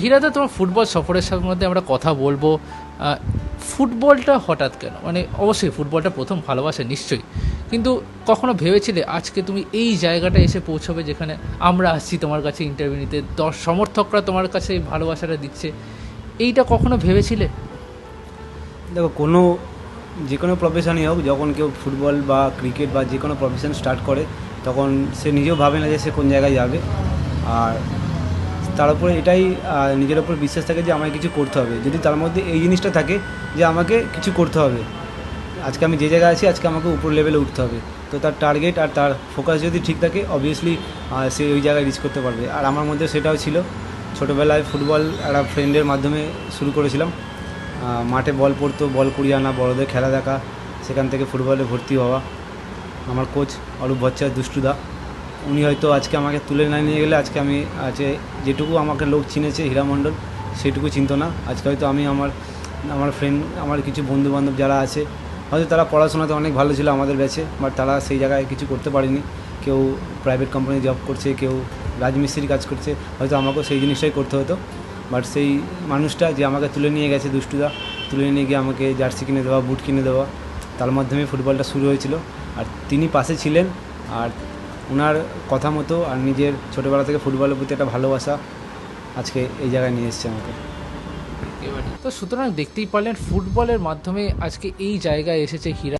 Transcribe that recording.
হীরাদা, তোমার ফুটবল সফরের মধ্যে আমরা কথা বলবো। ফুটবলটা হঠাৎ কেন, মানে অবশ্যই ফুটবলটা প্রথম ভালোবাসা নিশ্চয়ই, কিন্তু কখনো ভেবেছিলে আজকে তুমি এই জায়গাটা এসে পৌঁছবে যেখানে আমরা আসছি তোমার কাছে ইন্টারভিউ নিতে, সমর্থকরা তোমার কাছে এই ভালোবাসাটা দিচ্ছে, এইটা কখনো ভেবেছিলে? দেখো, যে কোনো প্রফেশনই হোক, যখন কেউ ফুটবল বা ক্রিকেট বা যে কোনো প্রফেশন স্টার্ট করে তখন সে নিজেও ভাবে না যে সে কোন জায়গায় যাবে। আর তার উপরে এটাই নিজের ওপর বিশ্বাস থাকে যে আমাকে কিছু করতে হবে। যদি তার মধ্যে এই জিনিসটা থাকে যে আমাকে কিছু করতে হবে, আজকে আমি যে জায়গায় আছি আজকে আমাকে উপর লেভেলে উঠতে হবে, তো তার টার্গেট আর তার ফোকাস যদি ঠিক থাকে অবভিয়াসলি সে ওই জায়গায় রিচ করতে পারবে। আর আমার মধ্যে সেটাও ছিল। ছোটোবেলায় ফুটবল একটা ফ্রেন্ডের মাধ্যমে শুরু করেছিলাম। মাঠে বল পড়তো, বল কুড়িয়ে আনা, বড়দের খেলা দেখা, সেখান থেকে ফুটবলে ভর্তি হওয়া। আমার কোচ অরূপ ভট্টাচার্য, দুষ্টুদা, উনি হয়তো আজকে আমাকে তুলে না নিয়ে গেলে আজকে আমি যেটুকু আমাকে লোক চিনেছে হীরামণ্ডল সেটুকু চিনতো না। আজকে হয়তো আমি আমার ফ্রেন্ড, আমার কিছু বন্ধুবান্ধব যারা আছে, হয়তো তারা পড়াশোনাতে অনেক ভালো ছিল আমাদের ব্যাচে, বাট তারা সেই জায়গায় কিছু করতে পারেনি। কেউ প্রাইভেট কোম্পানি জব করছে, কেউ রাজমিস্ত্রির কাজ করছে, হয়তো আমাকেও সেই জিনিসটাই করতে হতো। বাট সেই মানুষটা যে আমাকে তুলে নিয়ে গেছে, দুষ্টুদা, তুলে নিয়ে গিয়ে আমাকে জার্সি কিনে দেওয়া, বুট কিনে দেওয়া, তার মাধ্যমে ফুটবলটা শুরু হয়েছিল। আর তিনি পাশে ছিলেন। আর ওনার কথা মতো আর নিজের ছোটোবেলা থেকে ফুটবলের প্রতি একটা ভালোবাসা আজকে এই জায়গায় নিয়ে এসেছে আমাকে। তো সুতরাং দেখতেই পারলেন ফুটবলের মাধ্যমে আজকে এই জায়গায় এসেছে হীরা।